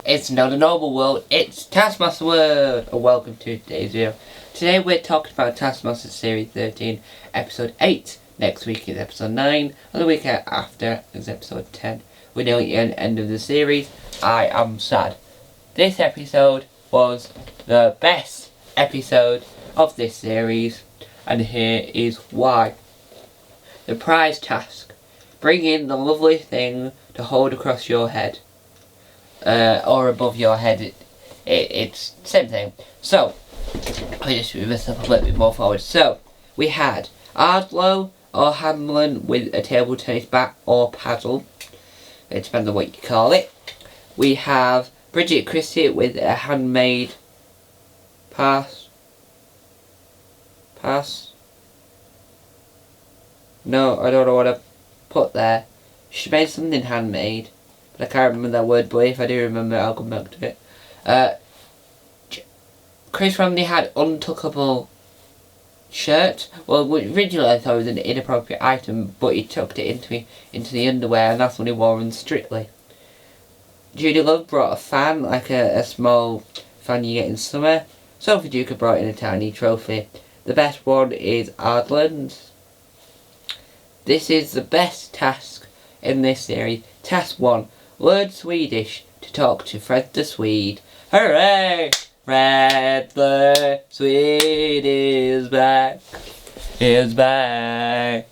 it's not a normal world, it's Taskmaster World, and welcome to today's video. Today we're talking about Taskmaster Series 13, Episode 8. Next week is Episode 9, and the week after is Episode 10. We're nearly at the end of the series. I am sad. This episode was the best episode of this series, and here is why. The prize task. Bring in the lovely thing to hold across your head. Or above your head, it's the same thing. So, let me just move myself a little bit more forward. So, we had Ardlow or Hamlin with a table tennis bat or paddle. It depends on what you call it. We have Bridget Christie with a handmade pass. No, I don't know what I put there. She made something handmade, but I can't remember that word, but if I do remember it, I'll come back to it. Chris Ramsey had untuckable shirt. Well, originally I thought it was an inappropriate item, but he tucked it into the underwear, and that's when he wore them strictly. Judy Love brought a fan, like a small fan you get in summer. Sophie Duker brought in a tiny trophy. The best one is Ardland's. This is the best task in this series. Task 1. Learn Swedish to talk to Fred the Swede. Hooray! Fred the Swede is back. Is back.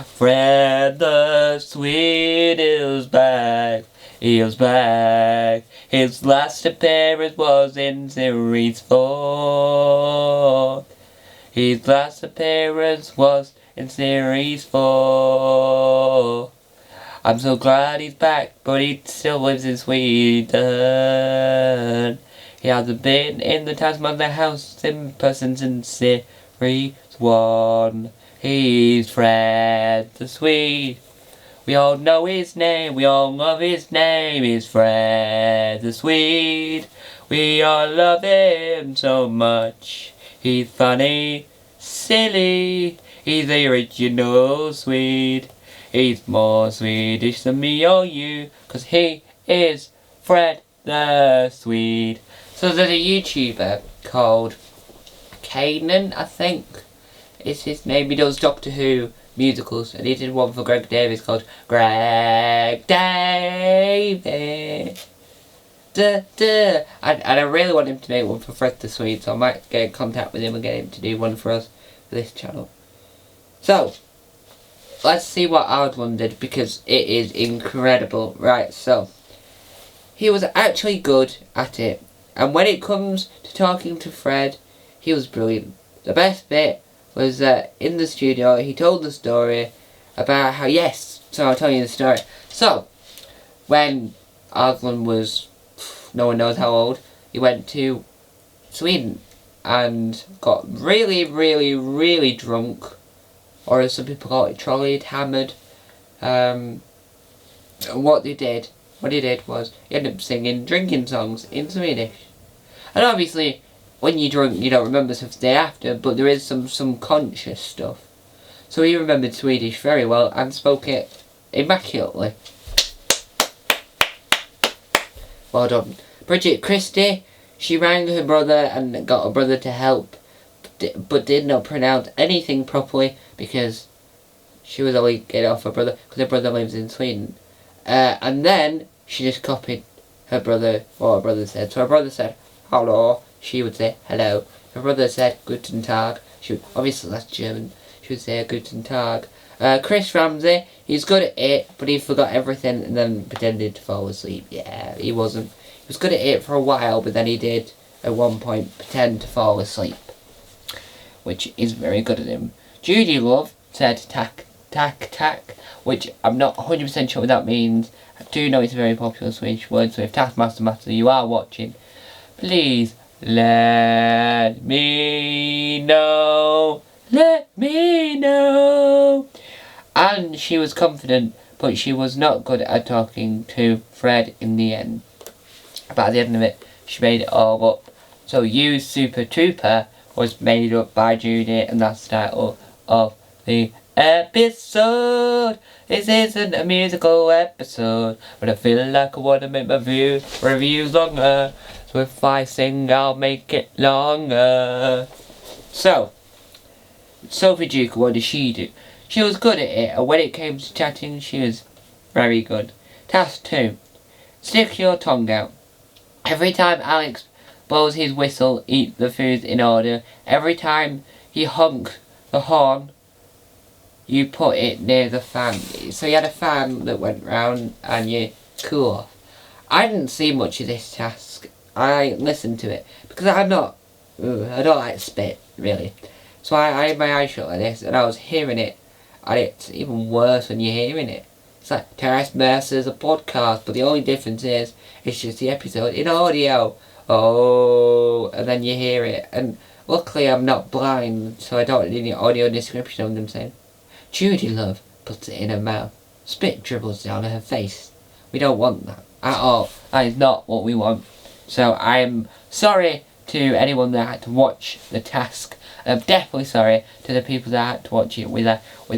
Fred the Swede is back. He is back. His last appearance was in Series 4. His last appearance was in Series 4. I'm so glad he's back, but he still lives in Sweden. He hasn't been in the Taskmaster house in person since Series 1. He's Fred the Swede. We all know his name, we all love his name. He's Fred the Swede. We all love him so much. He's funny, silly. He's the original Swede. He's more Swedish than me or you, 'cause he is Fred the Swede. So there's a YouTuber called Kanan, I think is his name. He does Doctor Who musicals, and he did one for Greg Davies called Greg Davies. And I really want him to make one for Fred the Swede, so I might get in contact with him and get him to do one for us for this channel. So, let's see what Ardland did, because it is incredible. Right, so, he was actually good at it. And when it comes to talking to Fred, he was brilliant. The best bit was that in the studio, he told the story about how, so I'll tell you the story. So, when Ardland was, no one knows how old, he went to Sweden and got really, really, really drunk. Or as some people call it, trolleyed, hammered. And what he did was, he ended up singing drinking songs in Swedish. And obviously, when you're drunk, you don't remember stuff the day after, but there is some conscious stuff. So he remembered Swedish very well and spoke it immaculately. Well done. Bridget Christie, she rang her brother and got her brother to help, but did not pronounce anything properly because she was only getting off her brother, because her brother lives in Sweden. And then she just copied her brother, what her brother said. So her brother said, hello, she would say, hello. Her brother said, guten Tag. Obviously that's German. She would say, guten Tag. Chris Ramsey, he's good at it, but he forgot everything and then pretended to fall asleep. Yeah, he wasn't. He was good at it for a while, but then he did, at one point, pretend to fall asleep, which is very good at him. Judy Love said tack, tack, tack, which I'm not 100% sure what that means. I do know it's a very popular Swedish word, so if Taskmaster, you are watching, please let me know. Let me know. And she was confident, but she was not good at talking to Fred in the end. But at the end of it, she made it all up. So You Super Trooper was made up by Judy, and that's the title of the episode. This isn't a musical episode, but I feel like I want to make my reviews longer. So if I sing, I'll make it longer. So, Sophie Duke, what did she do? She was good at it, and when it came to chatting, she was very good. Task 2. Stick your tongue out. Every time Alex blows his whistle, eat the food in order. Every time he honks the horn, you put it near the fan. So you had a fan that went round and you cool off. I didn't see much of this task. I listened to it because I don't like spit, really. So I had my eyes shut like this and I was hearing it, and it's even worse when you're hearing it. It's like Taskmaster's a podcast, but the only difference is it's just the episode in audio. Oh, and then you hear it. And luckily I'm not blind, so I don't need the audio description of them saying, Judy Love puts it in her mouth. Spit dribbles down her face. We don't want that at all. That is not what we want. So I am sorry to anyone that had to watch the task. I'm definitely sorry to the people that had to watch it with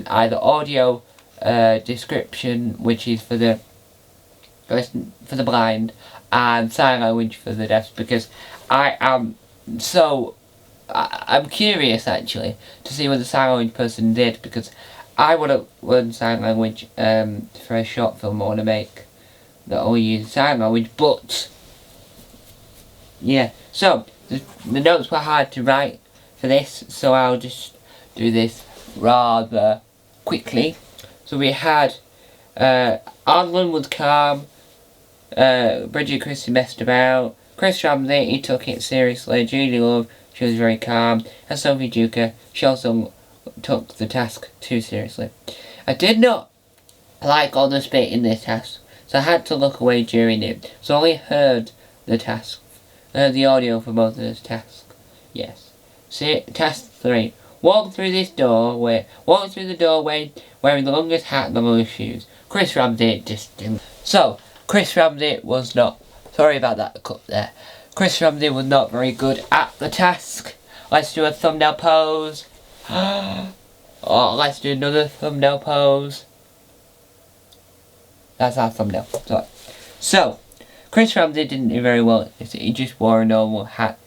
either audio description, which is for the blind, and sign language for the deaf, because I'm curious actually to see what the sign language person did, because I would have learned sign language for a short film I want to make that only uses sign language, but yeah, so the notes were hard to write for this, so I'll just do this rather quickly. So we had Arlen was calm, Bridget Christie messed about, Chris Ramsey, he took it seriously, Judy Love, she was very calm, and Sophie Duker, she also took the task too seriously. I did not like all the spit in this task, so I had to look away during it, so I only heard the task, the audio for both of those tasks. Yes. See, task 3. Walk through the doorway wearing the longest hat and the longest shoes. Chris Ramsey just didn't. So, Chris Ramsey was not, sorry about that cut there. Chris Ramsey was not very good at the task. Let's do a thumbnail pose. Oh, let's do another thumbnail pose. That's our thumbnail. Sorry. So, Chris Ramsey didn't do very well. He just wore a normal hat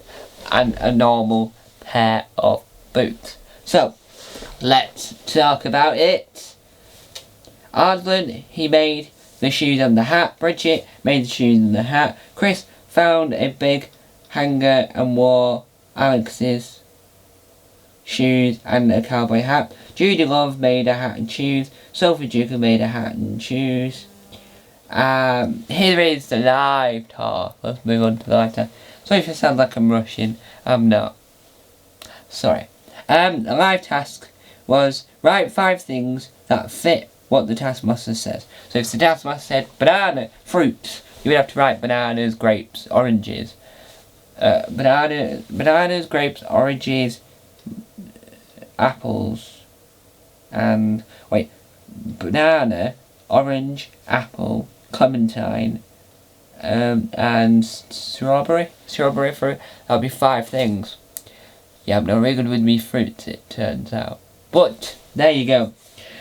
and a normal pair of boots. So, let's talk about it. Ardlen, he made the shoes and the hat. Bridget made the shoes and the hat. Chris found a big hanger and wore Alex's shoes and a cowboy hat. Judy Love made a hat and shoes. Sophie Duker made a hat and shoes. Here is the live talk. Let's move on to the live talk. Sorry if it sounds like I'm rushing. I'm not. Sorry. The live task was write 5 things that fit what the Taskmaster says. So if the Taskmaster said banana, fruits, you would have to write bananas, grapes, oranges. Bananas, grapes, oranges, apples, and banana, orange, apple, clementine, and strawberry fruit. That would be 5 things. Yeah, I'm not very good with me fruits, it turns out. But there you go.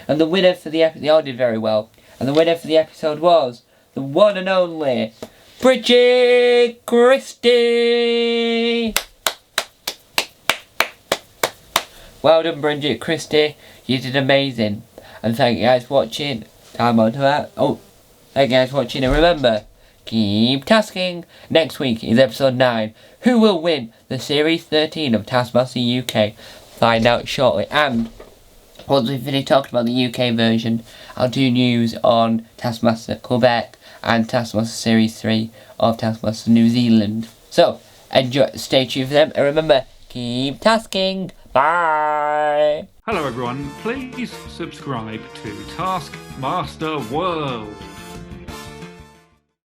And the winner for the episode, they all did very well. And the winner for the episode was the one and only Bridget Christie. Well done, Bridget Christie. You did amazing. And thank you guys for watching. Time on to that. Oh, thank you guys for watching. And remember, keep tasking. Next week is episode 9. Who will win the Series 13 of Taskmaster UK? Find out shortly. And once we've finished talking about the UK version, I'll do news on Taskmaster Quebec and Taskmaster Series 3 of Taskmaster New Zealand. So, enjoy, stay tuned for them. And remember, keep tasking. Bye. Hello everyone, please subscribe to Taskmaster World.